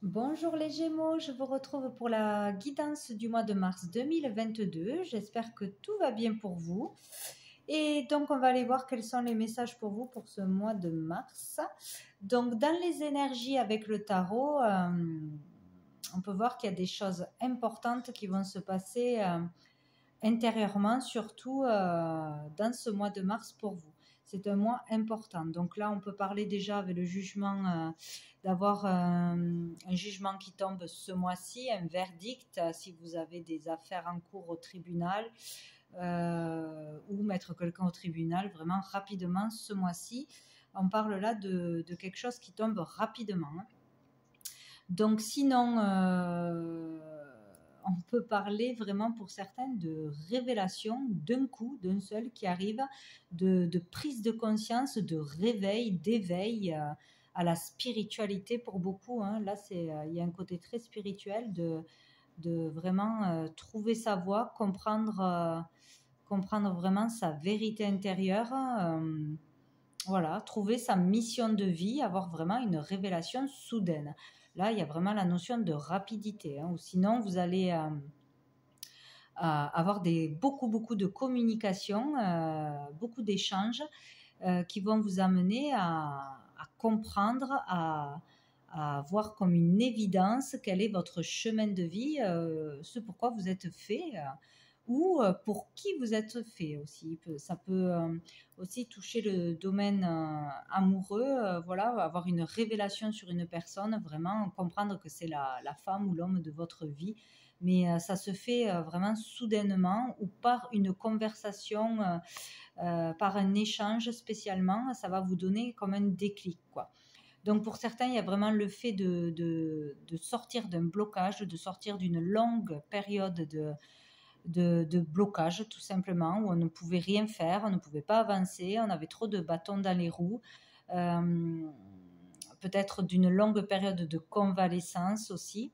Bonjour les Gémeaux, je vous retrouve pour la guidance du mois de mars 2022. J'espère que tout va bien pour vous. Et donc, on va aller voir quels sont les messages pour vous pour ce mois de mars. Donc, dans les énergies avec le tarot, on peut voir qu'il y a des choses importantes qui vont se passer intérieurement, surtout dans ce mois de mars pour vous. C'est un mois important. Donc là, on peut parler déjà avec le jugement, d'avoir un jugement qui tombe ce mois-ci, un verdict, si vous avez des affaires en cours au tribunal, ou mettre quelqu'un au tribunal vraiment rapidement ce mois-ci. On parle là de quelque chose qui tombe rapidement. Donc sinon, on peut parler vraiment pour certains de révélation d'un coup, d'un seul qui arrive, de prise de conscience, de réveil, d'éveil à la spiritualité pour beaucoup. Hein. Là, il y a un côté très spirituel de vraiment trouver sa voie, comprendre vraiment sa vérité intérieure. Voilà, trouver sa mission de vie, avoir vraiment une révélation soudaine. Là, il y a vraiment la notion de rapidité. Hein, ou sinon, vous allez avoir beaucoup de communication, beaucoup d'échanges qui vont vous amener à comprendre, à voir comme une évidence quel est votre chemin de vie, ce pourquoi vous êtes fait. Ou pour qui vous êtes fait aussi. Ça peut aussi toucher le domaine amoureux, voilà, avoir une révélation sur une personne, vraiment comprendre que c'est la femme ou l'homme de votre vie. Mais ça se fait vraiment soudainement ou par une conversation, par un échange spécialement, ça va vous donner comme un déclic, quoi. Donc pour certains, il y a vraiment le fait de sortir d'un blocage, de sortir d'une longue période de blocage tout simplement, où on ne pouvait rien faire, on ne pouvait pas avancer, on avait trop de bâtons dans les roues, peut-être d'une longue période de convalescence aussi.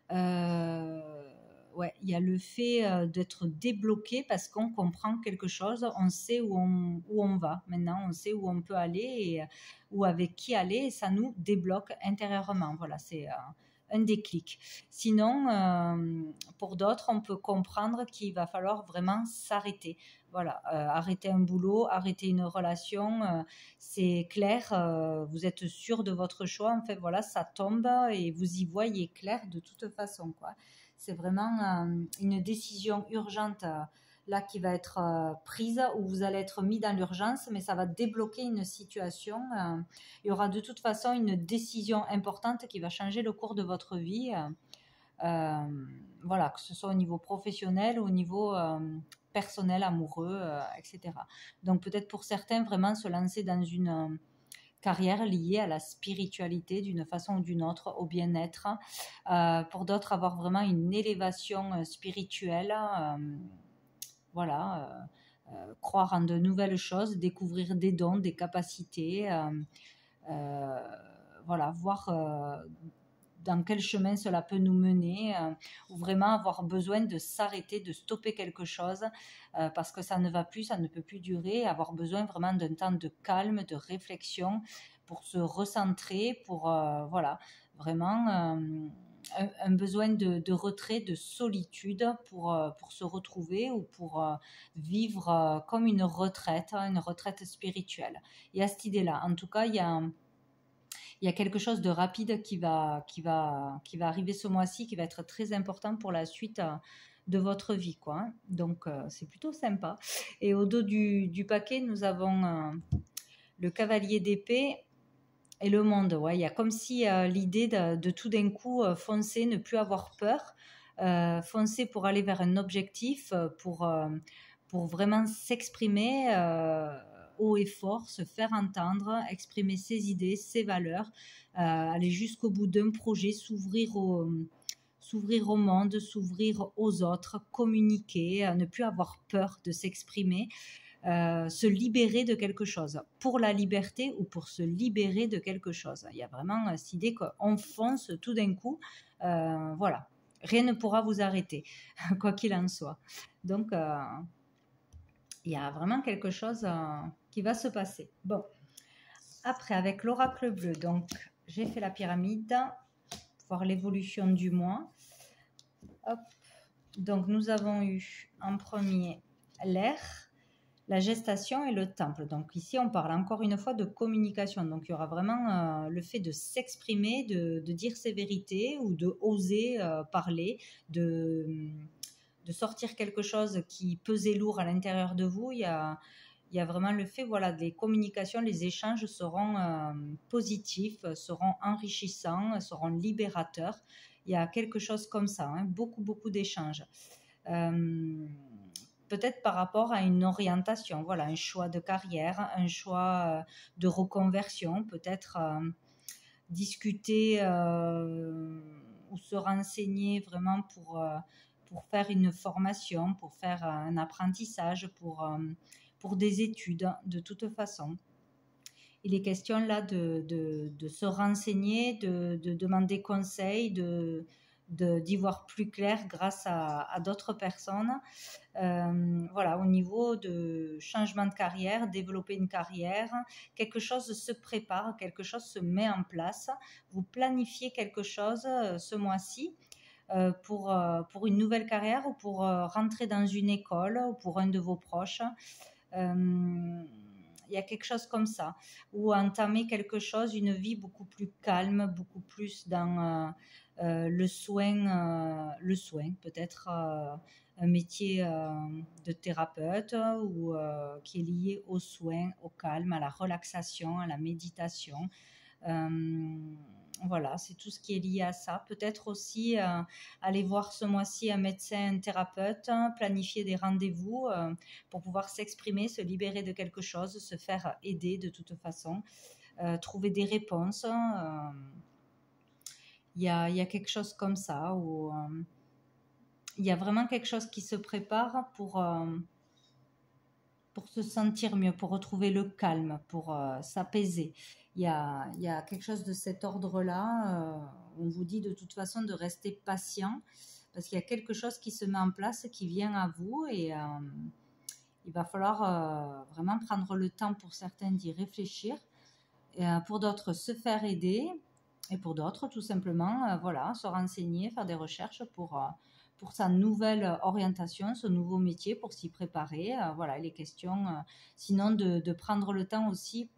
Ouais, il y a le fait d'être débloqué parce qu'on comprend quelque chose, on sait où on va. Maintenant, on sait où on peut aller et où avec qui aller et ça nous débloque intérieurement. Voilà, c'est un déclic. Sinon, pour d'autres, on peut comprendre qu'il va falloir vraiment s'arrêter. Voilà, arrêter un boulot, arrêter une relation, c'est clair, vous êtes sûr de votre choix. En fait, voilà, ça tombe et vous y voyez clair de toute façon, quoi. C'est vraiment une décision urgente là qui va être prise où vous allez être mis dans l'urgence, mais ça va débloquer une situation. Il y aura de toute façon une décision importante qui va changer le cours de votre vie. Voilà, que ce soit au niveau professionnel ou au niveau personnel, amoureux, etc. Donc peut-être pour certains, vraiment se lancer dans une carrière liée à la spiritualité d'une façon ou d'une autre, au bien-être. Pour d'autres, avoir vraiment une élévation spirituelle. Voilà. Croire en de nouvelles choses, découvrir des dons, des capacités. Voilà, voir dans quel chemin cela peut nous mener, ou vraiment avoir besoin de s'arrêter, de stopper quelque chose, parce que ça ne va plus, ça ne peut plus durer, avoir besoin vraiment d'un temps de calme, de réflexion, pour se recentrer, pour, voilà, vraiment un besoin de retrait, de solitude pour se retrouver ou pour vivre comme une retraite spirituelle. Il y a cette idée-là. En tout cas, il y a quelque chose de rapide qui va arriver ce mois-ci, qui va être très important pour la suite de votre vie, quoi. Hein. Donc, c'est plutôt sympa. Et au dos du paquet, nous avons le cavalier d'épée et le monde. Ouais, il y a comme si l'idée de tout d'un coup foncer, ne plus avoir peur, foncer pour aller vers un objectif, pour vraiment s'exprimer haut et fort, se faire entendre, exprimer ses idées, ses valeurs, aller jusqu'au bout d'un projet, s'ouvrir au monde, s'ouvrir aux autres, communiquer, ne plus avoir peur de s'exprimer, se libérer de quelque chose, pour la liberté ou pour se libérer de quelque chose. Il y a vraiment cette idée qu'on fonce tout d'un coup, voilà, rien ne pourra vous arrêter, quoi qu'il en soit. Donc, il y a vraiment quelque chose qui va se passer. Bon, après, avec l'oracle bleu, donc j'ai fait la pyramide, voir l'évolution du mois. Hop. Donc, nous avons eu en premier l'air, la gestation et le temple. Donc ici, on parle encore une fois de communication. Donc il y aura vraiment le fait de s'exprimer, de dire ses vérités ou de oser parler, de sortir quelque chose qui pesait lourd à l'intérieur de vous. Il y a vraiment le fait, voilà, les communications, les échanges seront positifs, seront enrichissants, seront libérateurs. Il y a quelque chose comme ça, hein, beaucoup d'échanges. Peut-être par rapport à une orientation, voilà, un choix de carrière, un choix de reconversion, peut-être discuter ou se renseigner vraiment pour faire une formation, pour faire un apprentissage, pour des études, de toute façon. Il est question là de se renseigner, de demander conseil, d'y voir plus clair grâce à d'autres personnes. Voilà, au niveau de changement de carrière, développer une carrière, quelque chose se prépare, quelque chose se met en place. Vous planifiez quelque chose ce mois-ci pour une nouvelle carrière ou pour rentrer dans une école ou pour un de vos proches. Il y a quelque chose comme ça, ou entamer quelque chose, une vie beaucoup plus calme, beaucoup plus dans le soin peut-être un métier de thérapeute ou qui est lié au soin, au calme, à la relaxation, à la méditation. Voilà, c'est tout ce qui est lié à ça. Peut-être aussi aller voir ce mois-ci un médecin, un thérapeute, planifier des rendez-vous pour pouvoir s'exprimer, se libérer de quelque chose, se faire aider de toute façon, trouver des réponses. Il y a quelque chose comme ça où il y a vraiment quelque chose qui se prépare pour se sentir mieux, pour retrouver le calme, pour s'apaiser. Il y a quelque chose de cet ordre-là. On vous dit de toute façon de rester patient parce qu'il y a quelque chose qui se met en place, qui vient à vous et il va falloir vraiment prendre le temps pour certains d'y réfléchir, et pour d'autres se faire aider et pour d'autres tout simplement voilà, se renseigner, faire des recherches pour sa nouvelle orientation, ce nouveau métier, pour s'y préparer. Voilà, il est question sinon de prendre le temps aussi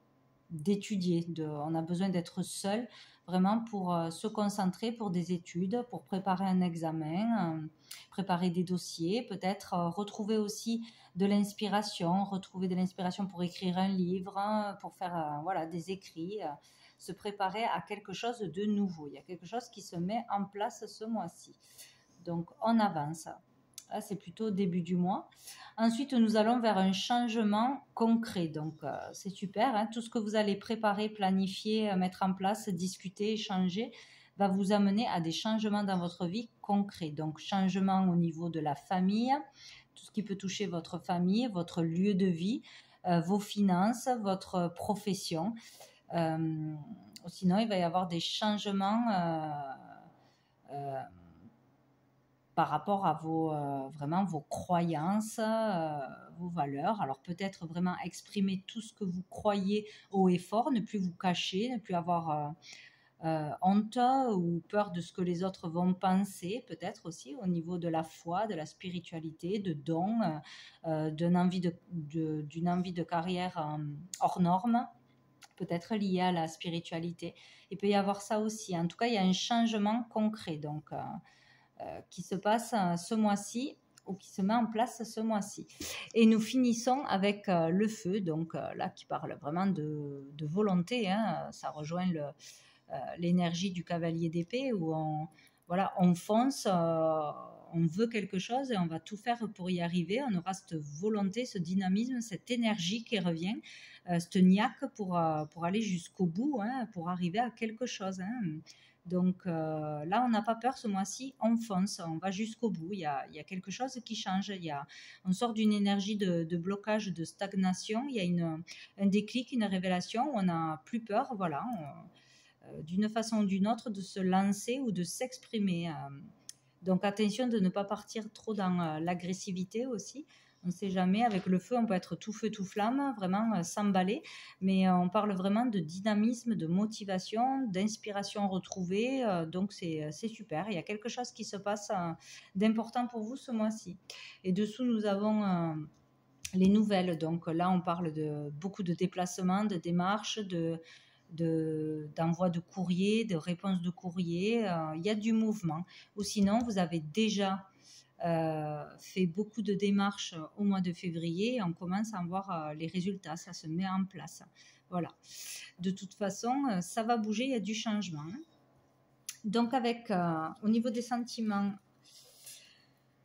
d'étudier. On a besoin d'être seul vraiment pour se concentrer pour des études, pour préparer un examen, préparer des dossiers, peut-être retrouver aussi de l'inspiration, retrouver de l'inspiration pour écrire un livre, pour faire voilà, des écrits, se préparer à quelque chose de nouveau. Il y a quelque chose qui se met en place ce mois-ci. Donc, on avance. Là, c'est plutôt début du mois. Ensuite, nous allons vers un changement concret. Donc, c'est super. Hein. Tout ce que vous allez préparer, planifier, mettre en place, discuter, échanger, va vous amener à des changements dans votre vie concrets. Donc, changement au niveau de la famille, tout ce qui peut toucher votre famille, votre lieu de vie, vos finances, votre profession. Sinon, il va y avoir des changements par rapport à vraiment vos croyances, vos valeurs. Alors peut-être vraiment exprimer tout ce que vous croyez haut et fort, ne plus vous cacher, ne plus avoir honte ou peur de ce que les autres vont penser, peut-être aussi au niveau de la foi, de la spiritualité, de dons, d'une envie de carrière hors norme, peut-être liée à la spiritualité. Il peut y avoir ça aussi. En tout cas, il y a un changement concret donc qui se passe ce mois-ci ou qui se met en place ce mois-ci. Et nous finissons avec le feu, donc là qui parle vraiment de volonté, hein, ça rejoint l'énergie du cavalier d'épée où on fonce, on veut quelque chose et on va tout faire pour y arriver. On aura cette volonté, ce dynamisme, cette énergie qui revient, cette niaque pour aller jusqu'au bout, hein, pour arriver à quelque chose. Hein. Donc là, on n'a pas peur ce mois-ci, on fonce, on va jusqu'au bout. Il y a quelque chose qui change. On sort d'une énergie de blocage, de stagnation. Il y a un déclic, une révélation où on n'a plus peur, voilà, d'une façon ou d'une autre, de se lancer ou de s'exprimer. Donc attention de ne pas partir trop dans l'agressivité aussi. On ne sait jamais, avec le feu, on peut être tout feu, tout flamme, vraiment s'emballer, mais on parle vraiment de dynamisme, de motivation, d'inspiration retrouvée, donc c'est super. Il y a quelque chose qui se passe d'important pour vous ce mois-ci. Et dessous, nous avons les nouvelles, donc là, on parle de beaucoup de déplacements, de démarches, d'envoi de courrier, de réponse de courrier, il y a du mouvement. Ou sinon, vous avez déjà fait beaucoup de démarches au mois de février et on commence à en voir les résultats, ça se met en place. Voilà. De toute façon, ça va bouger, il y a du changement. Donc au niveau des sentiments,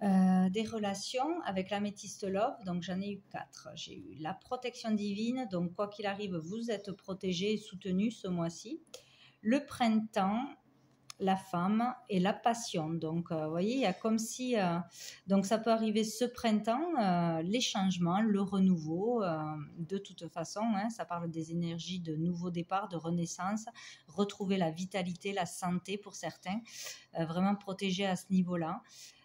des relations avec l'améthyste love, donc j'en ai eu 4. J'ai eu la protection divine, donc quoi qu'il arrive, vous êtes protégé et soutenu ce mois-ci. Le printemps, la femme et la passion. Donc, vous voyez, il y a comme si... donc, ça peut arriver ce printemps, les changements, le renouveau. De toute façon, hein, ça parle des énergies de nouveau départ, de renaissance, retrouver la vitalité, la santé pour certains. Vraiment protéger à ce niveau-là.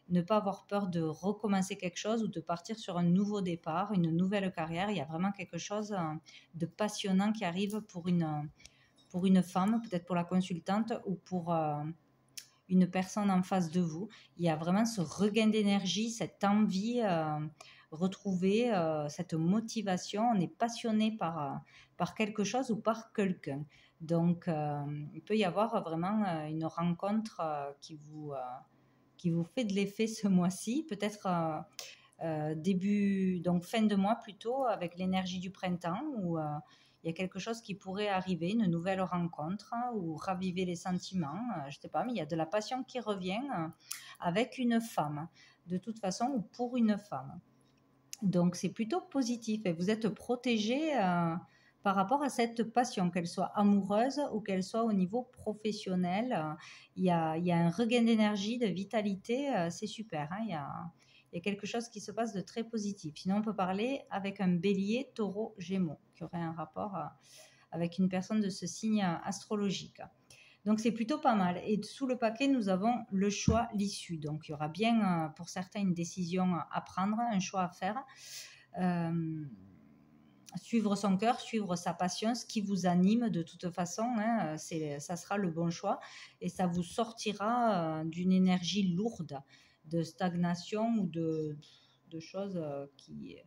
Ne pas avoir peur de recommencer quelque chose ou de partir sur un nouveau départ, une nouvelle carrière. Il y a vraiment quelque chose de passionnant qui arrive pour une femme, peut-être pour la consultante ou pour une personne en face de vous. Il y a vraiment ce regain d'énergie, cette envie retrouvée, cette motivation. On est passionné par quelque chose ou par quelqu'un. Donc, il peut y avoir vraiment une rencontre qui vous fait de l'effet ce mois-ci. Peut-être donc fin de mois plutôt, avec l'énergie du printemps où il y a quelque chose qui pourrait arriver, une nouvelle rencontre ou raviver les sentiments, je ne sais pas, mais il y a de la passion qui revient avec une femme, de toute façon, ou pour une femme. Donc, c'est plutôt positif et vous êtes protégé par rapport à cette passion, qu'elle soit amoureuse ou qu'elle soit au niveau professionnel. Il y a un regain d'énergie, de vitalité, c'est super, hein, il y a quelque chose qui se passe de très positif. Sinon, on peut parler avec un bélier, taureau, gémeaux, qui aurait un rapport avec une personne de ce signe astrologique. Donc, c'est plutôt pas mal. Et sous le paquet, nous avons le choix, l'issue. Donc, il y aura bien, pour certains, une décision à prendre, un choix à faire. Suivre son cœur, suivre sa passion, ce qui vous anime de toute façon, hein, ça sera le bon choix. Et ça vous sortira d'une énergie lourde, de stagnation ou de choses qui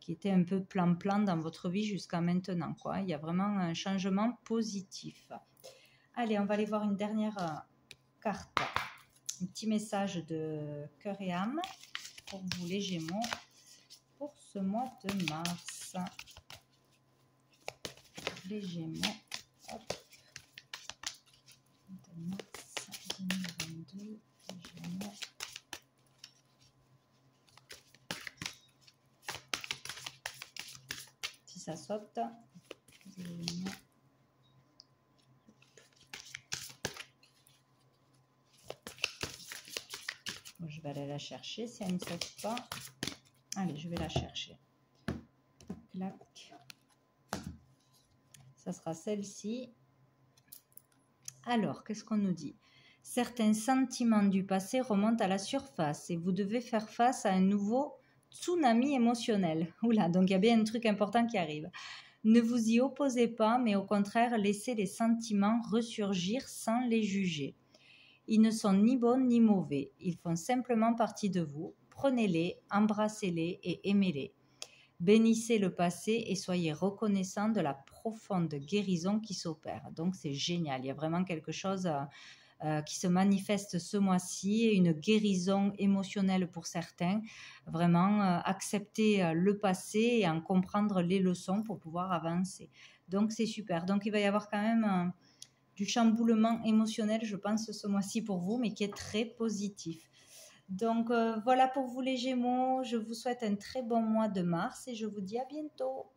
étaient un peu plan-plan dans votre vie jusqu'à maintenant, quoi. Il y a vraiment un changement positif. Allez, on va aller voir une dernière carte. Un petit message de cœur et âme pour vous les Gémeaux pour ce mois de mars. Les Gémeaux. Hop. De mars 2022. Les Gémeaux. Si ça saute. Les Gémeaux. Bon, je vais aller la chercher si elle ne saute pas. Allez, je vais la chercher. Clac. Ça sera celle-ci. Alors, qu'est-ce qu'on nous dit? Certains sentiments du passé remontent à la surface et vous devez faire face à un nouveau tsunami émotionnel. Oula, donc il y a bien un truc important qui arrive. Ne vous y opposez pas, mais au contraire, laissez les sentiments ressurgir sans les juger. Ils ne sont ni bons ni mauvais, ils font simplement partie de vous. Prenez-les, embrassez-les et aimez-les. Bénissez le passé et soyez reconnaissants de la profonde guérison qui s'opère. Donc c'est génial, il y a vraiment quelque chose qui se manifeste ce mois-ci, une guérison émotionnelle pour certains. Vraiment accepter le passé et en comprendre les leçons pour pouvoir avancer. Donc c'est super. Donc il va y avoir quand même du chamboulement émotionnel, je pense, ce mois-ci pour vous, mais qui est très positif. Donc voilà pour vous les Gémeaux, je vous souhaite un très bon mois de mars et je vous dis à bientôt.